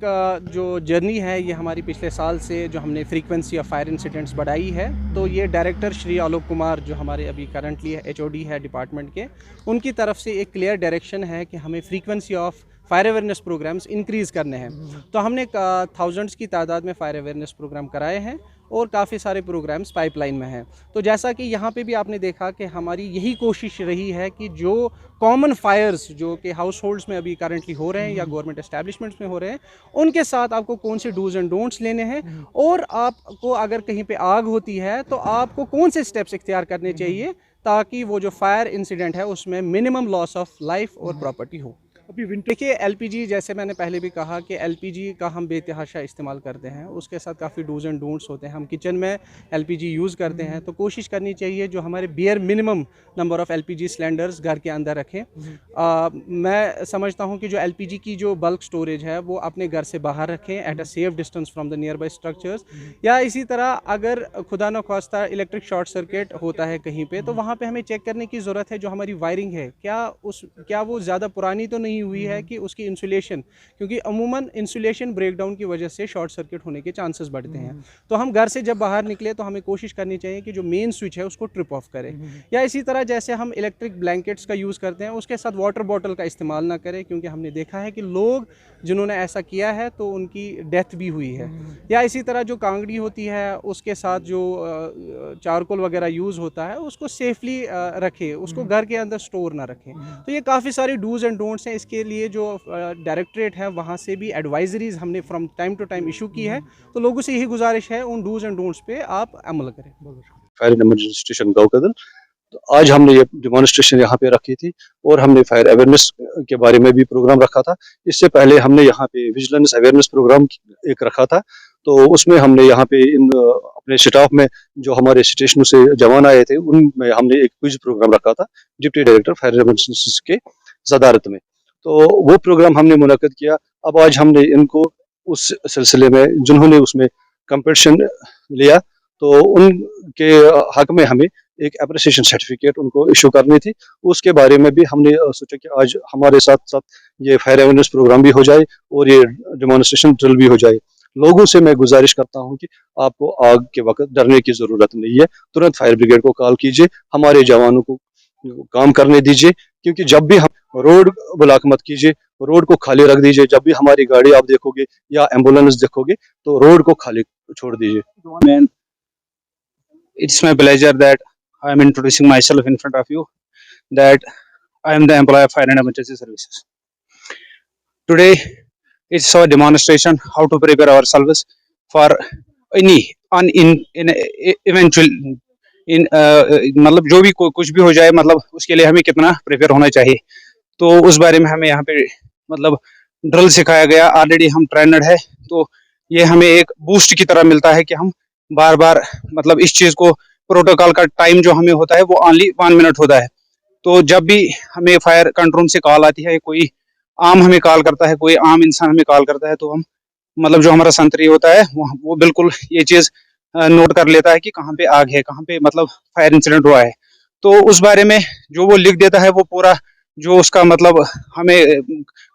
जो जर्नी है ये हमारी पिछले साल से जो हमने फ्रीक्वेंसी ऑफ फायर इंसिडेंट्स बढ़ाई है, तो ये डायरेक्टर श्री आलोक कुमार जो हमारे अभी करंटली एचओडी है डिपार्टमेंट के, उनकी तरफ से एक क्लियर डायरेक्शन है कि हमें frequency of fire awareness programmes increase करने हैं। तो हमने थाउजेंड्स की तादाद में फायर अवेयरनेस प्रोग्राम कराए हैं और काफ़ी सारे प्रोग्राम्स पाइपलाइन में हैं। तो जैसा कि यहाँ पे भी आपने देखा कि हमारी यही कोशिश रही है कि जो कॉमन फायर्स जो कि हाउस होल्ड्स में अभी करंटली हो रहे हैं या गवर्नमेंट एस्टैब्लिशमेंट्स में हो रहे हैं, उनके साथ आपको कौन से डूज एंड डोंट्स लेने हैं और आपको अगर कहीं पे आग होती है तो आपको कौन से स्टेप्स इख्तियार करने चाहिए ताकि वो जो फायर इंसिडेंट है उसमें मिनिमम लॉस ऑफ लाइफ और प्रॉपर्टी हो। अभी देखिए एलपीजी, जैसे मैंने पहले भी कहा कि एलपीजी का हम बेतहाशा इस्तेमाल करते हैं, उसके साथ काफ़ी डूज एंड डोंट्स होते हैं। हम किचन में एलपीजी यूज़ करते हैं तो कोशिश करनी चाहिए जो हमारे bare minimum number of LPG cylinders घर के अंदर रखें। मैं समझता हूं कि जो एलपीजी की जो बल्क स्टोरेज है वो अपने घर से बाहर रखें at a safe distance from the near by structures. या इसी तरह अगर खुदा न खास्ता इलेक्ट्रिक शॉर्ट सर्किट होता है कहीं पे, तो वहाँ पे हमें चेक करने की ज़रूरत है जो हमारी वायरिंग है क्या वो ज़्यादा पुरानी तो नहीं हुई है कि उसकी इंसुलेशन, क्योंकि अमूमन इंसुलेशन ब्रेकडाउन की वजह से शॉर्ट सर्किट होने के चांसेस बढ़ते हैं। तो हम घर से जब बाहर निकले तो हमें कोशिश करनी चाहिए कि जो मेन स्विच है उसको ट्रिप ऑफ करें। या इसी तरह जैसे हम इलेक्ट्रिक ब्लैंकेट्स का यूज़ करते हैं उसके साथ वाटर बॉटल का इस्तेमाल ना करें, क्योंकि हमने देखा है कि लोग जिन्होंने ऐसा किया है तो उनकी डेथ भी हुई है। या इसी तरह जो कांगड़ी होती है उसके साथ जो चारकोल वगैरह यूज़ होता है उसको सेफली रखें, उसको घर के अंदर स्टोर ना रखें। तो ये काफ़ी सारी डूज एंड डोंट्स हैं। इसके लिए जो डायरेक्टरेट है वहाँ से भी एडवाइजरीज हमने from time to time issue की है। तो लोगों से यही गुजारिश है उन डूज एंड डोंट्स पे आप अमल करें। फायर इमरजेंसी स्टेशन गाँव तो आज हमने ये डेमोन्स्ट्रेशन यहाँ पे रखी थी और हमने फायर अवेयरनेस के बारे में भी प्रोग्राम रखा था। इससे पहले हमने यहाँ पे विजिलेंस अवेयरनेस प्रोग्राम एक रखा था, तो उसमें हमने यहाँ पे इन अपने स्टाफ में जो हमारे स्टेशनों से जवान आए थे उनमें हमने एक क्विज प्रोग्राम रखा था डिप्टी डायरेक्टर फायर इमरजेंसी के सदारत में। तो वो प्रोग्राम हमने मुनक्किद किया। अब आज हमने इनको उस सिलसिले में जिन्होंने उसमें कंपटीशन लिया तो उनके हक में हमें एक अप्रिसिएशन सर्टिफिकेट उनको इशू करनी थी। उसके बारे में भी हमने सोचा कि आज हमारे साथ साथ ये फायर अवेयरनेस प्रोग्राम भी हो जाए और ये डेमोन्स्ट्रेशन ड्रिल भी हो जाए। लोगों से मैं गुजारिश करता हूं कि आपको आग के वक्त डरने की ज़रूरत नहीं है, तुरंत फायर ब्रिगेड को कॉल कीजिए, हमारे जवानों को काम करने दीजिए। क्योंकि जब भी हम रोड ब्लॉक मत कीजिए, रोड को खाली रख दीजिए। जब भी हमारी गाड़ी आप देखोगे या एम्बुलेंस देखोगे तो रोड को खाली छोड़ दीजिए। It's my pleasure that I am introducing myself in front of you, that I am the employee of Fire and Emergency Services. Today it's our demonstration how to prepare ourselves for any eventual मतलब जो भी कुछ भी हो जाए, मतलब उसके लिए हमें कितना प्रिपेयर होना चाहिए, तो उस बारे में हमें यहाँ पे मतलब ड्रिल सिखाया गया। ऑलरेडी हम ट्रेनड है, तो ये हमें एक बूस्ट की तरह मिलता है कि हम बार बार मतलब इस चीज को, प्रोटोकॉल का टाइम जो हमें होता है वो ओनली 1 मिनट होता है। तो जब भी हमें फायर कंट्रोल से कॉल आती है, कोई आम हमें कॉल करता है, कोई आम इंसान हमें कॉल करता है, तो हम मतलब जो हमारा संतरी होता है वो बिल्कुल ये चीज नोट कर लेता है कि कहाँ पे आग है, कहाँ पे मतलब फायर इंसिडेंट हुआ है। तो उस बारे में जो वो लिख देता है वो पूरा जो उसका मतलब हमें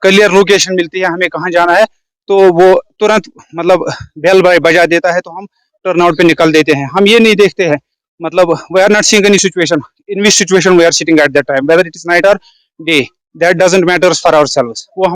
क्लियर लोकेशन मिलती है, हमें कहाँ जाना है, तो वो तुरंत मतलब बेल बजा देता है, तो हम टर्न आउट पे निकल देते हैं। हम ये नहीं देखते हैं मतलब we are not seeing any situation in which situation we are sitting at that time, whether it is night और day, that doesn't matters for ourselves. वो